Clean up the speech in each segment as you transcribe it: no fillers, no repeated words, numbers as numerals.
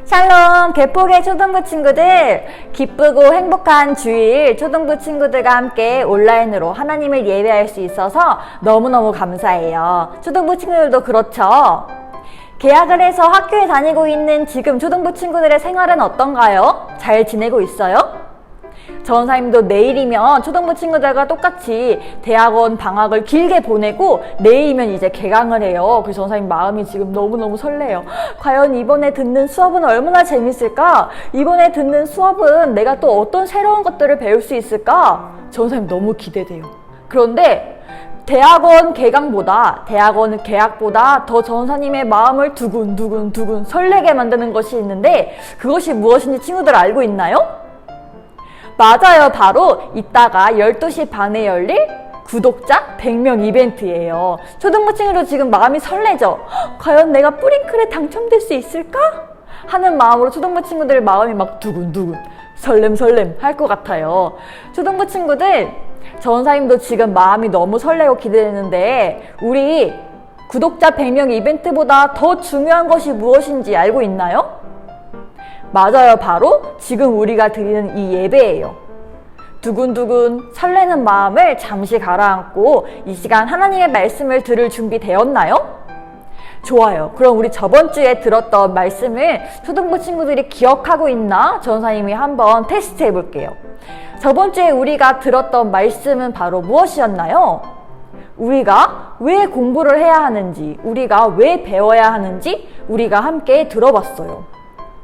샬롬 개포의 초등부 친구들, 기쁘고 행복한 주일 초등부 친구들과 함께 온라인으로 하나님을 예배할 수 있어서 너무너무 감사해요. 초등부 친구들도 그렇죠? 개학을 해서 학교에 다니고 있는 지금 초등부 친구들의 생활은 어떤가요? 잘 지내고 있어요? 전사님도 내일이면 초등부 친구들과 똑같이 대학원 방학을 길게 보내고 내일이면 이제 개강을 해요. 그래서 전사님 마음이 지금 너무너무 설레요. 과연 이번에 듣는 수업은 얼마나 재밌을까? 이번에 듣는 수업은 내가 또 어떤 새로운 것들을 배울 수 있을까? 전사님 너무 기대돼요. 그런데 대학원 개학보다 더 전사님의 마음을 두근두근 설레게 만드는 것이 있는데, 그것이 무엇인지 친구들 알고 있나요? 맞아요. 바로 이따가 12시 반에 열릴 구독자 100명 이벤트예요. 초등부 친구도 지금 마음이 설레죠? 과연 내가 뿌링클에 당첨될 수 있을까? 하는 마음으로 초등부 친구들 마음이 막 두근두근 설렘 할 것 같아요. 초등부 친구들, 전사님도 지금 마음이 너무 설레고 기대되는데, 우리 구독자 100명 이벤트보다 더 중요한 것이 무엇인지 알고 있나요? 맞아요. 바로 지금 우리가 드리는 이 예배예요. 두근두근 설레는 마음을 잠시 가라앉고 이 시간 하나님의 말씀을 들을 준비 되었나요? 좋아요. 그럼 우리 저번 주에 들었던 말씀을 초등부 친구들이 기억하고 있나? 전사님이 한번 테스트 해볼게요. 저번 주에 우리가 들었던 말씀은 바로 무엇이었나요? 우리가 왜 공부를 해야 하는지, 우리가 왜 배워야 하는지 우리가 함께 들어봤어요.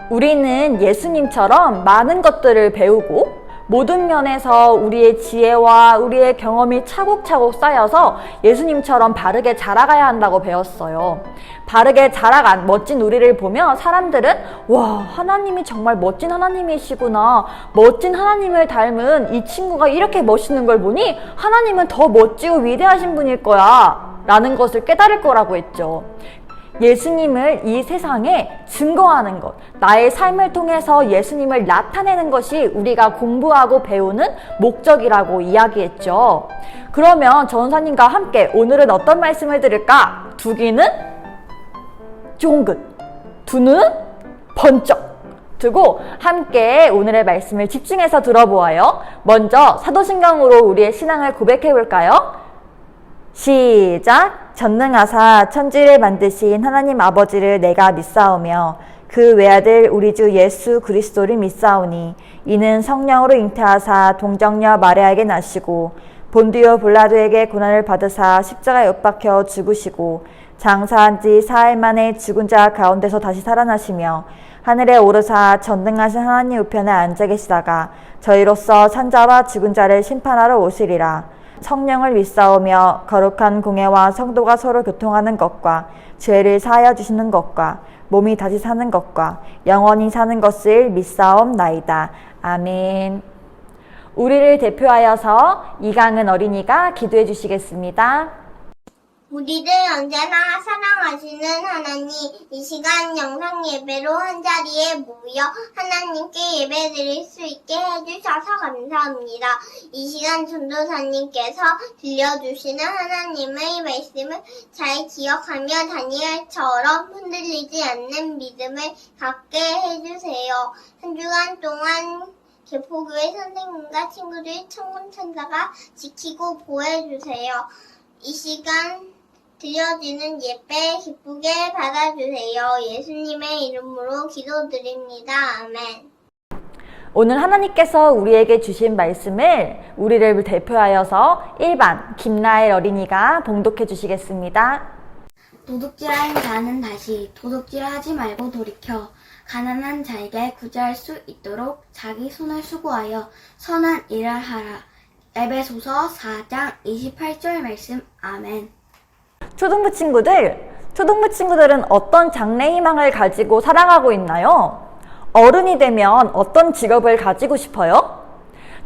우리는 예수님처럼 많은 것들을 배우고 모든 면에서 우리의 지혜와 우리의 경험이 차곡차곡 쌓여서 예수님처럼 바르게 자라가야 한다고 배웠어요. 바르게 자라간 멋진 우리를 보며 사람들은 와, 하나님이 정말 멋진 하나님이시구나, 멋진 하나님을 닮은 이 친구가 이렇게 멋있는 걸 보니 하나님은 더 멋지고 위대하신 분일 거야 라는 것을 깨달을 거라고 했죠. 예수님을 이 세상에 증거하는 것, 나의 삶을 통해서 예수님을 나타내는 것이 우리가 공부하고 배우는 목적이라고 이야기했죠. 그러면 전사님과 함께 오늘은 어떤 말씀을 들을까? 두기는 쫑긋, 두는 번쩍 두고 함께 오늘의 말씀을 집중해서 들어보아요. 먼저 사도신경으로 우리의 신앙을 고백해 볼까요? 시작! 전능하사 천지를 만드신 하나님 아버지를 내가 믿사오며 그 외아들 우리 주 예수 그리스도를 믿사오니 이는 성령으로 잉태하사 동정녀 마리아에게 나시고 본디오 빌라도에게 고난을 받으사 십자가에 못 박혀 죽으시고 장사한 지 사흘 만에 죽은 자 가운데서 다시 살아나시며 하늘에 오르사 전능하신 하나님 우편에 앉아 계시다가 저희로서 산자와 죽은 자를 심판하러 오시리라. 성령을 믿사오며 거룩한 공예와 성도가 서로 교통하는 것과 죄를 사하여 주시는 것과 몸이 다시 사는 것과 영원히 사는 것을 믿사옵나이다. 아멘. 우리를 대표하여서 이강은 어린이가 기도해 주시겠습니다. 우리를 언제나 사랑하시는 하나님, 이 시간 영상 예배로 한자리에 모여 하나님께 예배드릴 수 있게 해주셔서 감사합니다. 이 시간 전도사님께서 들려주시는 하나님의 말씀을 잘 기억하며 다니엘처럼 흔들리지 않는 믿음을 갖게 해주세요. 한 주간 동안 개포교회 선생님과 친구들 천군천사가 지키고 보호해주세요. 이 시간 드려지는 예배 기쁘게 받아주세요. 예수님의 이름으로 기도드립니다. 아멘. 오늘 하나님께서 우리에게 주신 말씀을 우리를 대표하여서 1반 김나엘 어린이가 봉독해 주시겠습니다. 도둑질하는 자는 다시 도둑질하지 말고 돌이켜 가난한 자에게 구제할 수 있도록 자기 손을 수고하여 선한 일을 하라. 에베소서 4장 28절 말씀. 아멘. 초등부 친구들은 어떤 장래 희망을 가지고 살아가고 있나요? 어른이 되면 어떤 직업을 가지고 싶어요?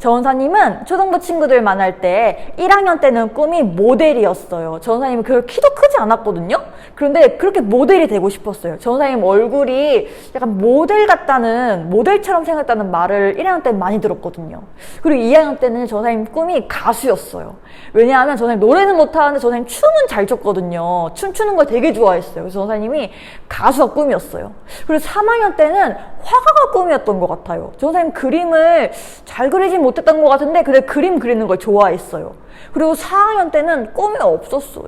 전사님은 초등부 친구들 만날 때 1학년 때는 꿈이 모델이었어요. 전사님은 그렇게 키도 크지 않았거든요. 그런데 그렇게 모델이 되고 싶었어요. 전사님 얼굴이 약간 모델 같다는, 모델처럼 생겼다는 말을 1학년 때 많이 들었거든요. 그리고 2학년 때는 전사님 꿈이 가수였어요. 왜냐하면 전사님 노래는 못하는데 전사님 춤은 잘 췄거든요. 춤추는 걸 되게 좋아했어요. 그래서 전사님이 가수가 꿈이었어요. 그리고 3학년 때는 화가가 꿈이었던 것 같아요. 전사님 그림을 잘 그리진 못했던 것 같은데 근데 그림 그리는 걸 좋아했어요. 그리고 4학년 때는 꿈이 없었어요.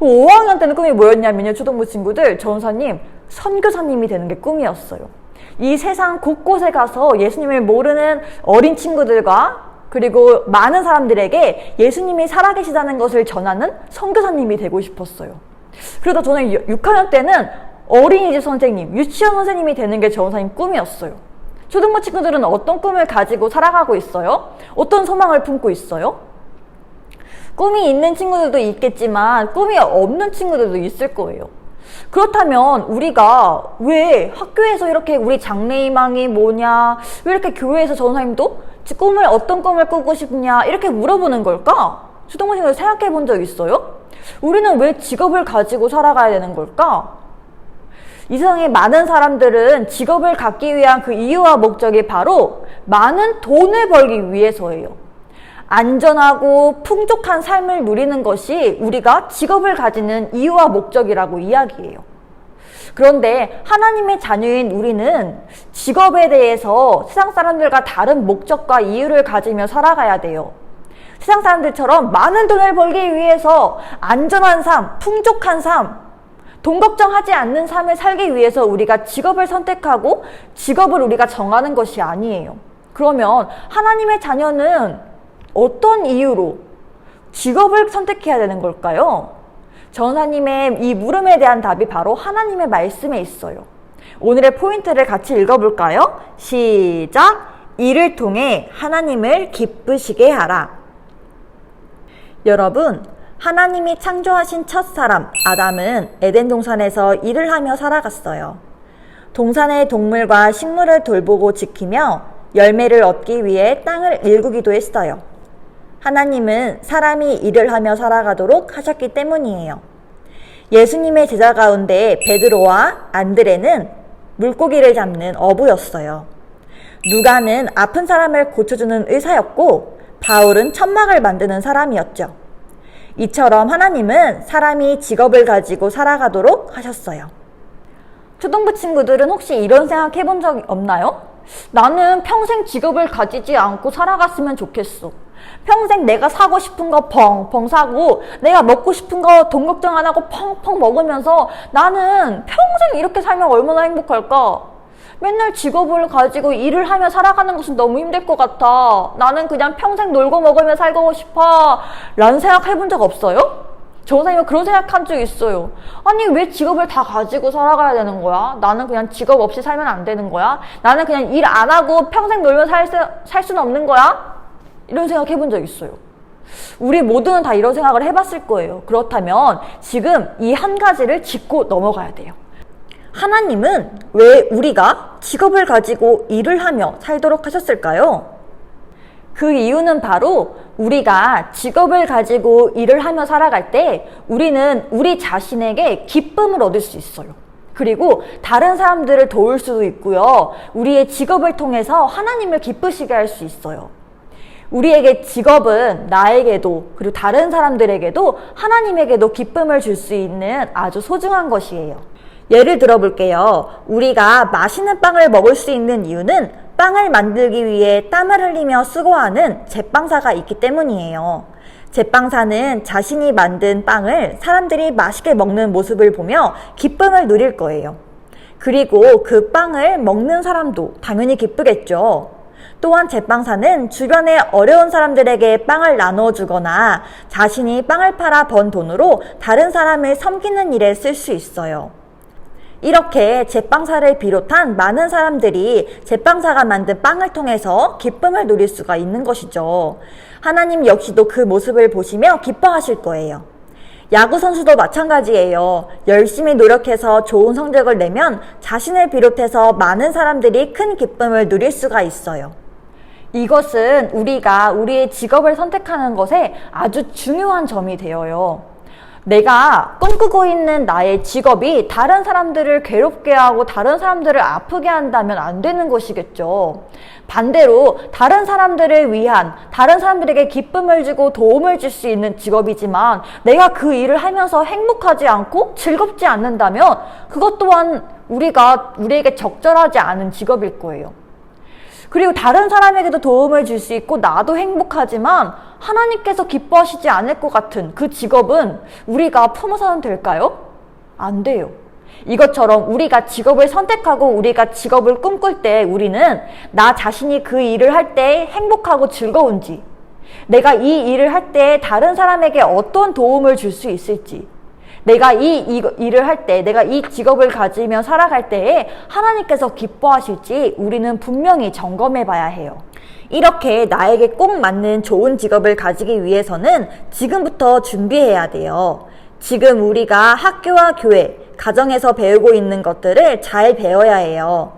5학년 때는 꿈이 뭐였냐면요. 초등부 친구들, 전사님 선교사님이 되는 게 꿈이었어요. 이 세상 곳곳에 가서 예수님을 모르는 어린 친구들과 그리고 많은 사람들에게 예수님이 살아계시다는 것을 전하는 선교사님이 되고 싶었어요. 그러다 저는 6학년 때는 어린이집 선생님, 유치원 선생님이 되는 게 전사님 꿈이었어요. 초등부 친구들은 어떤 꿈을 가지고 살아가고 있어요? 어떤 소망을 품고 있어요? 꿈이 있는 친구들도 있겠지만 꿈이 없는 친구들도 있을 거예요. 그렇다면 우리가 왜 학교에서 이렇게 우리 장래희망이 뭐냐, 왜 이렇게 교회에서 전사님도 어떤 꿈을 꾸고 싶냐 이렇게 물어보는 걸까? 초등부 친구들 생각해 본 적 있어요? 우리는 왜 직업을 가지고 살아가야 되는 걸까? 이 세상에 많은 사람들은 직업을 갖기 위한 그 이유와 목적이 바로 많은 돈을 벌기 위해서예요. 안전하고 풍족한 삶을 누리는 것이 우리가 직업을 가지는 이유와 목적이라고 이야기해요. 그런데 하나님의 자녀인 우리는 직업에 대해서 세상 사람들과 다른 목적과 이유를 가지며 살아가야 돼요. 세상 사람들처럼 많은 돈을 벌기 위해서 안전한 삶, 풍족한 삶, 돈 걱정하지 않는 삶을 살기 위해서 우리가 직업을 선택하고 직업을 우리가 정하는 것이 아니에요. 그러면 하나님의 자녀는 어떤 이유로 직업을 선택해야 되는 걸까요? 전사님의 이 물음에 대한 답이 바로 하나님의 말씀에 있어요. 오늘의 포인트를 같이 읽어볼까요? 시작! 이를 통해 하나님을 기쁘시게 하라. 여러분, 하나님이 창조하신 첫 사람 아담은 에덴 동산에서 일을 하며 살아갔어요. 동산의 동물과 식물을 돌보고 지키며 열매를 얻기 위해 땅을 일구기도 했어요. 하나님은 사람이 일을 하며 살아가도록 하셨기 때문이에요. 예수님의 제자 가운데 베드로와 안드레는 물고기를 잡는 어부였어요. 누가는 아픈 사람을 고쳐주는 의사였고 바울은 천막을 만드는 사람이었죠. 이처럼 하나님은 사람이 직업을 가지고 살아가도록 하셨어요. 초등부 친구들은 혹시 이런 생각 해본 적 없나요? 나는 평생 직업을 가지지 않고 살아갔으면 좋겠어. 평생 내가 사고 싶은 거 펑펑 사고 내가 먹고 싶은 거 돈 걱정 안 하고 펑펑 먹으면서 나는 평생 이렇게 살면 얼마나 행복할까? 맨날 직업을 가지고 일을 하며 살아가는 것은 너무 힘들 것 같아. 나는 그냥 평생 놀고 먹으며 살고 싶어 라는 생각 해본 적 없어요? 전사님은 그런 생각한 적 있어요. 아니 왜 직업을 다 가지고 살아가야 되는 거야? 나는 그냥 직업 없이 살면 안 되는 거야? 나는 그냥 일 안 하고 평생 놀며 살 수는 없는 거야? 이런 생각 해본 적 있어요. 우리 모두는 다 이런 생각을 해봤을 거예요. 그렇다면 지금 이 한 가지를 짚고 넘어가야 돼요. 하나님은 왜 우리가 직업을 가지고 일을 하며 살도록 하셨을까요? 그 이유는 바로 우리가 직업을 가지고 일을 하며 살아갈 때 우리는 우리 자신에게 기쁨을 얻을 수 있어요. 그리고 다른 사람들을 도울 수도 있고요. 우리의 직업을 통해서 하나님을 기쁘시게 할 수 있어요. 우리에게 직업은 나에게도 그리고 다른 사람들에게도 하나님에게도 기쁨을 줄 수 있는 아주 소중한 것이에요. 예를 들어 볼게요. 우리가 맛있는 빵을 먹을 수 있는 이유는 빵을 만들기 위해 땀을 흘리며 수고하는 제빵사가 있기 때문이에요. 제빵사는 자신이 만든 빵을 사람들이 맛있게 먹는 모습을 보며 기쁨을 누릴 거예요. 그리고 그 빵을 먹는 사람도 당연히 기쁘겠죠. 또한 제빵사는 주변의 어려운 사람들에게 빵을 나누어 주거나 자신이 빵을 팔아 번 돈으로 다른 사람을 섬기는 일에 쓸 수 있어요. 이렇게 제빵사를 비롯한 많은 사람들이 제빵사가 만든 빵을 통해서 기쁨을 누릴 수가 있는 것이죠. 하나님 역시도 그 모습을 보시며 기뻐하실 거예요. 야구 선수도 마찬가지예요. 열심히 노력해서 좋은 성적을 내면 자신을 비롯해서 많은 사람들이 큰 기쁨을 누릴 수가 있어요. 이것은 우리가 우리의 직업을 선택하는 것에 아주 중요한 점이 되어요. 내가 꿈꾸고 있는 나의 직업이 다른 사람들을 괴롭게 하고 다른 사람들을 아프게 한다면 안 되는 것이겠죠. 반대로 다른 사람들을 위한, 다른 사람들에게 기쁨을 주고 도움을 줄 수 있는 직업이지만 내가 그 일을 하면서 행복하지 않고 즐겁지 않는다면 그것 또한 우리에게 적절하지 않은 직업일 거예요. 그리고 다른 사람에게도 도움을 줄 수 있고 나도 행복하지만 하나님께서 기뻐하시지 않을 것 같은 그 직업은 우리가 품어서는 될까요? 안 돼요. 이것처럼 우리가 직업을 선택하고 우리가 직업을 꿈꿀 때 우리는 나 자신이 그 일을 할 때 행복하고 즐거운지, 내가 이 일을 할 때 다른 사람에게 어떤 도움을 줄 수 있을지, 내가 이 일을 할 때, 내가 이 직업을 가지며 살아갈 때에 하나님께서 기뻐하실지 우리는 분명히 점검해 봐야 해요. 이렇게 나에게 꼭 맞는 좋은 직업을 가지기 위해서는 지금부터 준비해야 돼요. 지금 우리가 학교와 교회, 가정에서 배우고 있는 것들을 잘 배워야 해요.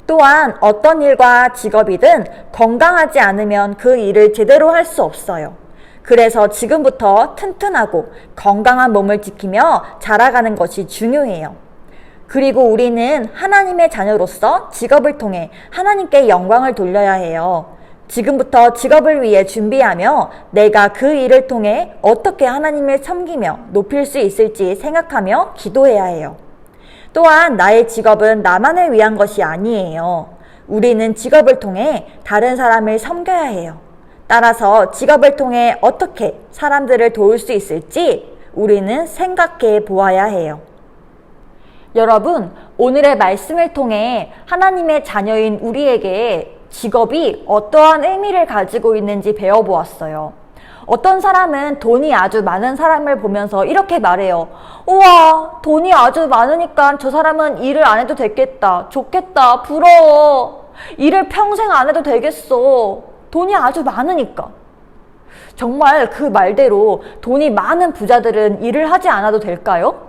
또한 어떤 일과 직업이든 건강하지 않으면 그 일을 제대로 할 수 없어요. 그래서 지금부터 튼튼하고 건강한 몸을 지키며 자라가는 것이 중요해요. 그리고 우리는 하나님의 자녀로서 직업을 통해 하나님께 영광을 돌려야 해요. 지금부터 직업을 위해 준비하며 내가 그 일을 통해 어떻게 하나님을 섬기며 높일 수 있을지 생각하며 기도해야 해요. 또한 나의 직업은 나만을 위한 것이 아니에요. 우리는 직업을 통해 다른 사람을 섬겨야 해요. 따라서 직업을 통해 어떻게 사람들을 도울 수 있을지 우리는 생각해 보아야 해요. 여러분, 오늘의 말씀을 통해 하나님의 자녀인 우리에게 직업이 어떠한 의미를 가지고 있는지 배워보았어요. 어떤 사람은 돈이 아주 많은 사람을 보면서 이렇게 말해요. 우와, 돈이 아주 많으니까 저 사람은 일을 안 해도 되겠다. 좋겠다. 부러워. 일을 평생 안 해도 되겠어. 돈이 아주 많으니까. 정말 그 말대로 돈이 많은 부자들은 일을 하지 않아도 될까요?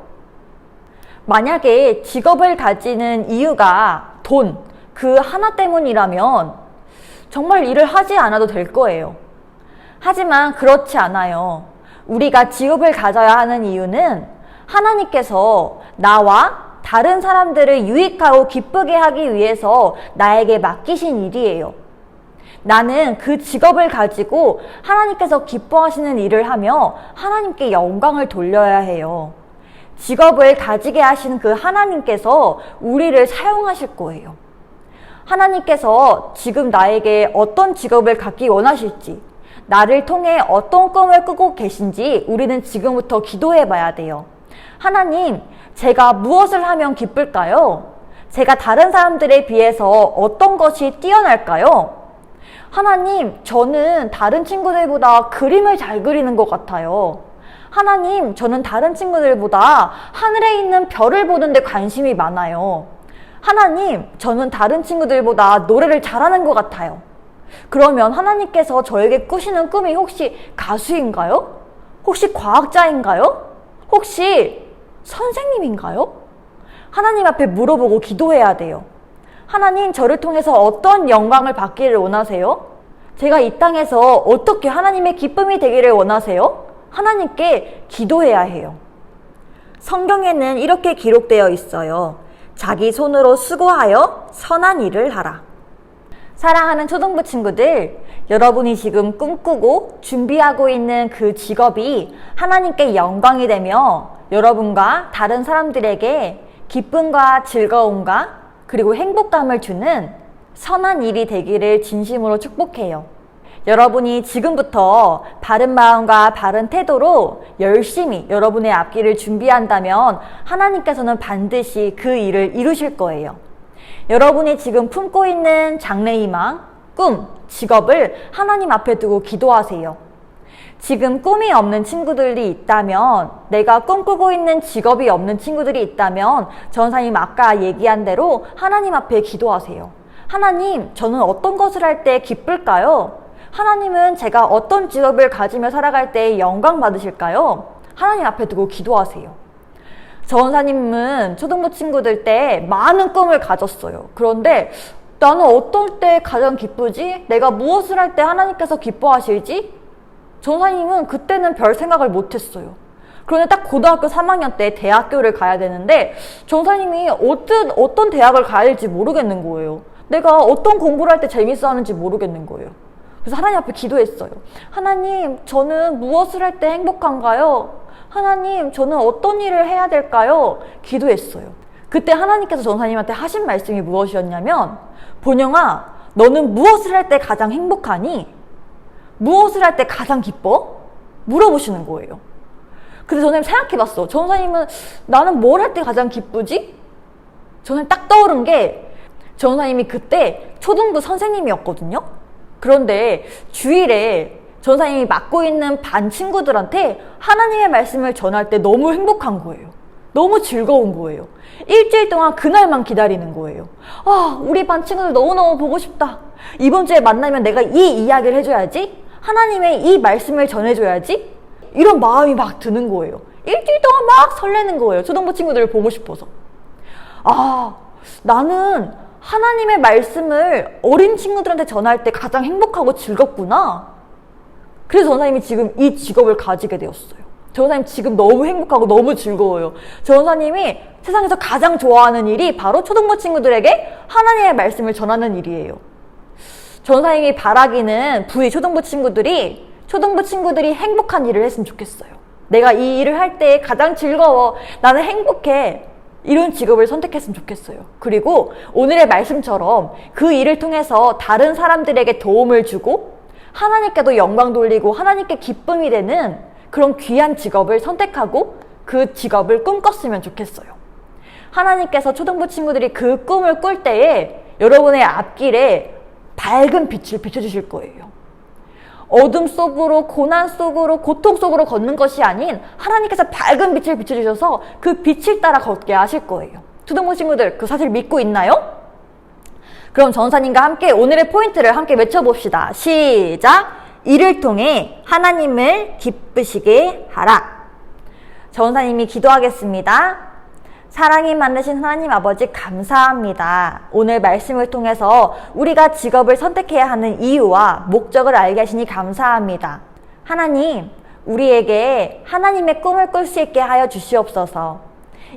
만약에 직업을 가지는 이유가 돈, 그 하나 때문이라면 정말 일을 하지 않아도 될 거예요. 하지만 그렇지 않아요. 우리가 직업을 가져야 하는 이유는 하나님께서 나와 다른 사람들을 유익하고 기쁘게 하기 위해서 나에게 맡기신 일이에요. 나는 그 직업을 가지고 하나님께서 기뻐하시는 일을 하며 하나님께 영광을 돌려야 해요. 직업을 가지게 하신 그 하나님께서 우리를 사용하실 거예요. 하나님께서 지금 나에게 어떤 직업을 갖기 원하실지, 나를 통해 어떤 꿈을 꾸고 계신지 우리는 지금부터 기도해 봐야 돼요. 하나님, 제가 무엇을 하면 기쁠까요? 제가 다른 사람들에 비해서 어떤 것이 뛰어날까요? 하나님, 저는 다른 친구들보다 그림을 잘 그리는 것 같아요. 하나님, 저는 다른 친구들보다 하늘에 있는 별을 보는데 관심이 많아요. 하나님, 저는 다른 친구들보다 노래를 잘하는 것 같아요. 그러면 하나님께서 저에게 꾸시는 꿈이 혹시 가수인가요? 혹시 과학자인가요? 혹시 선생님인가요? 하나님 앞에 물어보고 기도해야 돼요. 하나님, 저를 통해서 어떤 영광을 받기를 원하세요? 제가 이 땅에서 어떻게 하나님의 기쁨이 되기를 원하세요? 하나님께 기도해야 해요. 성경에는 이렇게 기록되어 있어요. 자기 손으로 수고하여 선한 일을 하라. 사랑하는 초등부 친구들, 여러분이 지금 꿈꾸고 준비하고 있는 그 직업이 하나님께 영광이 되며 여러분과 다른 사람들에게 기쁨과 즐거움과 그리고 행복감을 주는 선한 일이 되기를 진심으로 축복해요. 여러분이 지금부터 바른 마음과 바른 태도로 열심히 여러분의 앞길을 준비한다면 하나님께서는 반드시 그 일을 이루실 거예요. 여러분이 지금 품고 있는 장래희망, 꿈, 직업을 하나님 앞에 두고 기도하세요. 지금 꿈이 없는 친구들이 있다면, 내가 꿈꾸고 있는 직업이 없는 친구들이 있다면 전사님 아까 얘기한 대로 하나님 앞에 기도하세요. 하나님, 저는 어떤 것을 할 때 기쁠까요? 하나님은 제가 어떤 직업을 가지며 살아갈 때 영광 받으실까요? 하나님 앞에 두고 기도하세요. 전사님은 초등부 친구들 때 많은 꿈을 가졌어요. 그런데 나는 어떨 때 가장 기쁘지? 내가 무엇을 할 때 하나님께서 기뻐하실지? 전사님은 그때는 별 생각을 못했어요. 그런데 딱 고등학교 3학년 때 대학교를 가야 되는데 전사님이 어떤 대학을 가야 될지 모르겠는 거예요. 내가 어떤 공부를 할 때 재밌어 하는지 모르겠는 거예요. 그래서 하나님 앞에 기도했어요. 하나님, 저는 무엇을 할 때 행복한가요? 하나님, 저는 어떤 일을 해야 될까요? 기도했어요. 그때 하나님께서 전사님한테 하신 말씀이 무엇이었냐면, 본영아, 너는 무엇을 할 때 가장 행복하니? 무엇을 할 때 가장 기뻐? 물어보시는 거예요. 근데 전사님 생각해봤어. 전사님은 나는 뭘 할 때 가장 기쁘지? 저는 딱 떠오른 게 전사님이 그때 초등부 선생님이었거든요. 그런데 주일에 전사님이 맡고 있는 반 친구들한테 하나님의 말씀을 전할 때 너무 행복한 거예요. 너무 즐거운 거예요. 일주일 동안 그날만 기다리는 거예요. 아, 우리 반 친구들 너무너무 보고 싶다. 이번 주에 만나면 내가 이 이야기를 해줘야지. 하나님의 이 말씀을 전해줘야지. 이런 마음이 막 드는 거예요. 일주일 동안 막 설레는 거예요. 초등부 친구들을 보고 싶어서. 아, 나는 하나님의 말씀을 어린 친구들한테 전할 때 가장 행복하고 즐겁구나. 그래서 전사님이 지금 이 직업을 가지게 되었어요. 전사님 지금 너무 행복하고 너무 즐거워요. 전사님이 세상에서 가장 좋아하는 일이 바로 초등부 친구들에게 하나님의 말씀을 전하는 일이에요. 전사님이 바라기는 부위 초등부 친구들이 행복한 일을 했으면 좋겠어요. 내가 이 일을 할 때 가장 즐거워. 나는 행복해. 이런 직업을 선택했으면 좋겠어요. 그리고 오늘의 말씀처럼 그 일을 통해서 다른 사람들에게 도움을 주고 하나님께도 영광 돌리고 하나님께 기쁨이 되는 그런 귀한 직업을 선택하고 그 직업을 꿈꿨으면 좋겠어요. 하나님께서 초등부 친구들이 그 꿈을 꿀 때에 여러분의 앞길에 밝은 빛을 비춰주실 거예요. 어둠 속으로, 고난 속으로, 고통 속으로 걷는 것이 아닌 하나님께서 밝은 빛을 비춰주셔서 그 빛을 따라 걷게 하실 거예요. 초등부 친구들 그 사실 믿고 있나요? 그럼 전사님과 함께 오늘의 포인트를 함께 외쳐봅시다. 시작! 이를 통해 하나님을 기쁘시게 하라. 전사님이 기도하겠습니다. 사랑이 많으신 하나님 아버지 감사합니다. 오늘 말씀을 통해서 우리가 직업을 선택해야 하는 이유와 목적을 알게 하시니 감사합니다. 하나님, 우리에게 하나님의 꿈을 꿀 수 있게 하여 주시옵소서.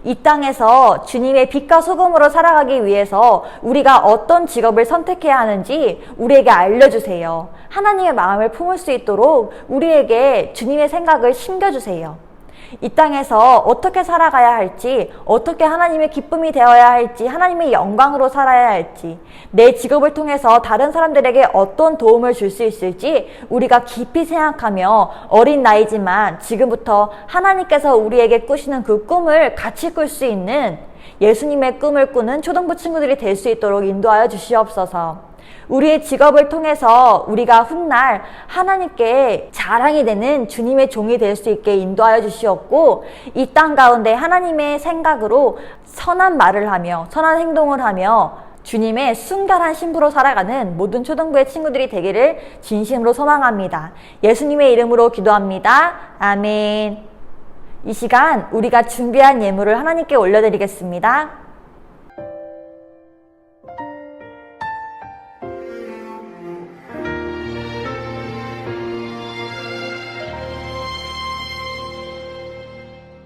이 땅에서 주님의 빛과 소금으로 살아가기 위해서 우리가 어떤 직업을 선택해야 하는지 우리에게 알려주세요. 하나님의 마음을 품을 수 있도록 우리에게 주님의 생각을 심겨주세요. 이 땅에서 어떻게 살아가야 할지, 어떻게 하나님의 기쁨이 되어야 할지, 하나님의 영광으로 살아야 할지, 내 직업을 통해서 다른 사람들에게 어떤 도움을 줄 수 있을지 우리가 깊이 생각하며 어린 나이지만 지금부터 하나님께서 우리에게 꾸시는 그 꿈을 같이 꿀 수 있는 예수님의 꿈을 꾸는 초등부 친구들이 될 수 있도록 인도하여 주시옵소서. 우리의 직업을 통해서 우리가 훗날 하나님께 자랑이 되는 주님의 종이 될 수 있게 인도하여 주시옵고, 이 땅 가운데 하나님의 생각으로 선한 말을 하며 선한 행동을 하며 주님의 순결한 신부로 살아가는 모든 초등부의 친구들이 되기를 진심으로 소망합니다. 예수님의 이름으로 기도합니다. 아멘. 이 시간 우리가 준비한 예물을 하나님께 올려드리겠습니다.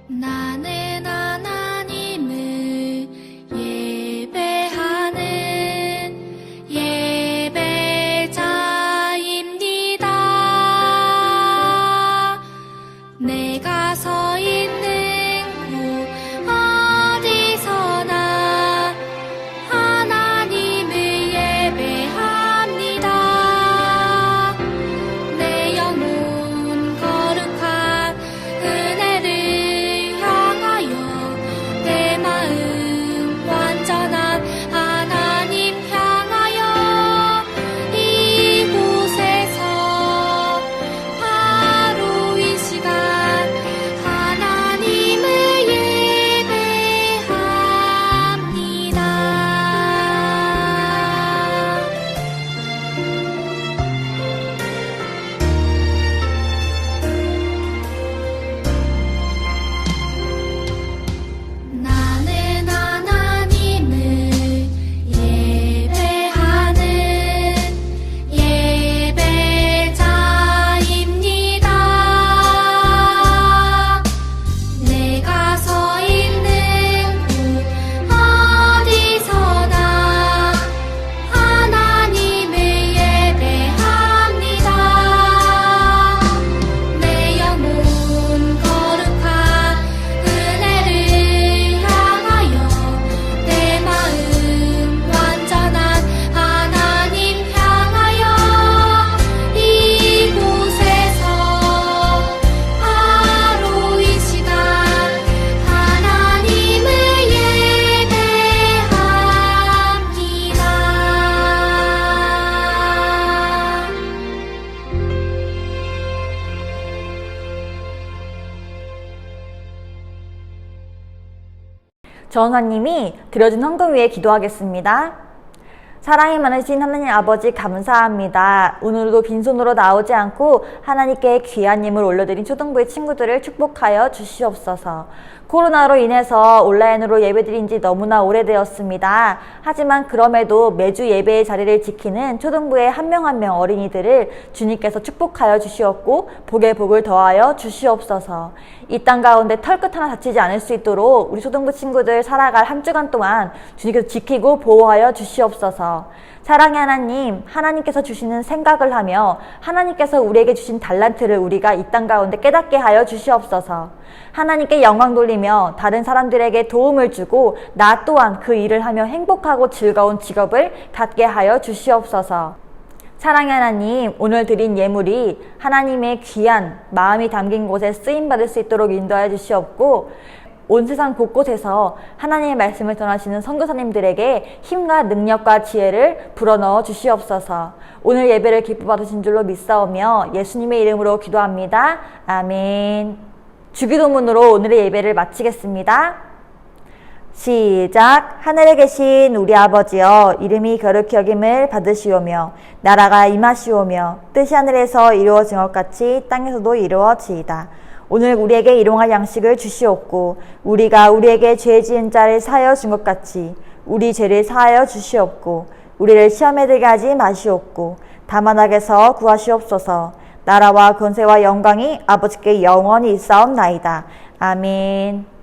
나는 하나님을 예배하는 예배자입니다. 내가 서 있는 곳 어디서나 전사님이 드려진 헌금 위에 기도하겠습니다. 사랑이 많으신 하나님 아버지 감사합니다. 오늘도 빈손으로 나오지 않고 하나님께 귀한 예물 올려드린 초등부의 친구들을 축복하여 주시옵소서. 코로나로 인해서 온라인으로 예배드린 지 너무나 오래되었습니다. 하지만 그럼에도 매주 예배의 자리를 지키는 초등부의 한 명 한 명 어린이들을 주님께서 축복하여 주시옵고 복에 복을 더하여 주시옵소서. 이 땅 가운데 털끝 하나 다치지 않을 수 있도록 우리 초등부 친구들 살아갈 한 주간 동안 주님께서 지키고 보호하여 주시옵소서. 사랑의 하나님, 하나님께서 주시는 생각을 하며 하나님께서 우리에게 주신 달란트를 우리가 이 땅 가운데 깨닫게 하여 주시옵소서. 하나님께 영광 돌리며 다른 사람들에게 도움을 주고 나 또한 그 일을 하며 행복하고 즐거운 직업을 갖게 하여 주시옵소서. 사랑의 하나님, 오늘 드린 예물이 하나님의 귀한 마음이 담긴 곳에 쓰임받을 수 있도록 인도하여 주시옵고 온 세상 곳곳에서 하나님의 말씀을 전하시는 선교사님들에게 힘과 능력과 지혜를 불어넣어 주시옵소서. 오늘 예배를 기뻐 받으신 줄로 믿사오며 예수님의 이름으로 기도합니다. 아멘. 주기도문으로 오늘의 예배를 마치겠습니다. 시작. 하늘에 계신 우리 아버지여, 이름이 거룩히 여김을 받으시오며 나라가 임하시오며 뜻이 하늘에서 이루어진 것 같이 땅에서도 이루어지이다. 오늘 우리에게 일용할 양식을 주시옵고 우리가 우리에게 죄 지은 자를 사하여 준 것 같이 우리 죄를 사하여 주시옵고 우리를 시험에 들게 하지 마시옵고 다만 악에서 구하시옵소서. 나라와 권세와 영광이 아버지께 영원히 있사옵나이다. 아멘.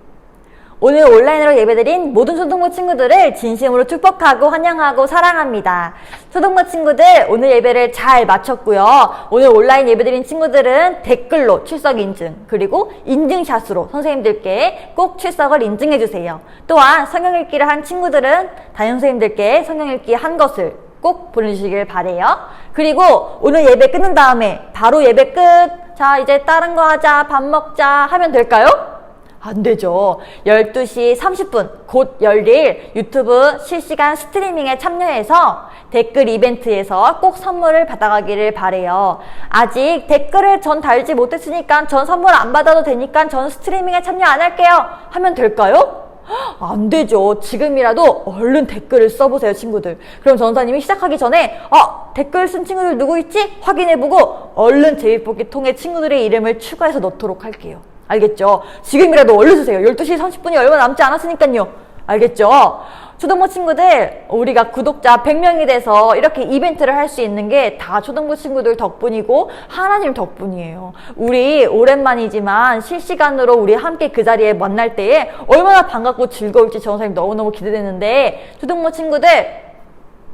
오늘 온라인으로 예배드린 모든 초등부 친구들을 진심으로 축복하고 환영하고 사랑합니다. 초등부 친구들 오늘 예배를 잘 마쳤고요. 오늘 온라인 예배드린 친구들은 댓글로 출석 인증 그리고 인증샷으로 선생님들께 꼭 출석을 인증해주세요. 또한 성경 읽기를 한 친구들은 담임 선생님들께 성경 읽기 한 것을 꼭 보내주시길 바래요. 그리고 오늘 예배 끝난 다음에 바로 예배 끝. 자, 이제 다른 거 하자, 밥 먹자 하면 될까요? 안 되죠. 12시 30분 곧 열릴 유튜브 실시간 스트리밍에 참여해서 댓글 이벤트에서 꼭 선물을 받아가기를 바래요. 아직 댓글을 전 달지 못했으니까 전 선물 안 받아도 되니까 전 스트리밍에 참여 안 할게요 하면 될까요? 안 되죠. 지금이라도 얼른 댓글을 써보세요, 친구들. 그럼 전사님이 시작하기 전에 댓글 쓴 친구들 누구 있지? 확인해보고 얼른 제비뽑기 통해 친구들의 이름을 추가해서 넣도록 할게요. 알겠죠? 지금이라도 얼른 쓰세요. 12시 30분이 얼마 남지 않았으니까요. 알겠죠? 초등부 친구들, 우리가 구독자 100명이 돼서 이렇게 이벤트를 할 수 있는 게 다 초등부 친구들 덕분이고 하나님 덕분이에요. 우리 오랜만이지만 실시간으로 우리 함께 그 자리에 만날 때에 얼마나 반갑고 즐거울지 전사님 너무너무 기대되는데 초등부 친구들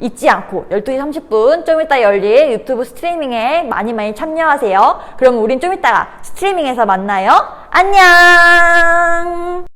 잊지 않고 12시 30분 좀 이따 열릴 유튜브 스트리밍에 많이 참여하세요. 그럼 우린 좀 이따가 스트리밍에서 만나요. 안녕!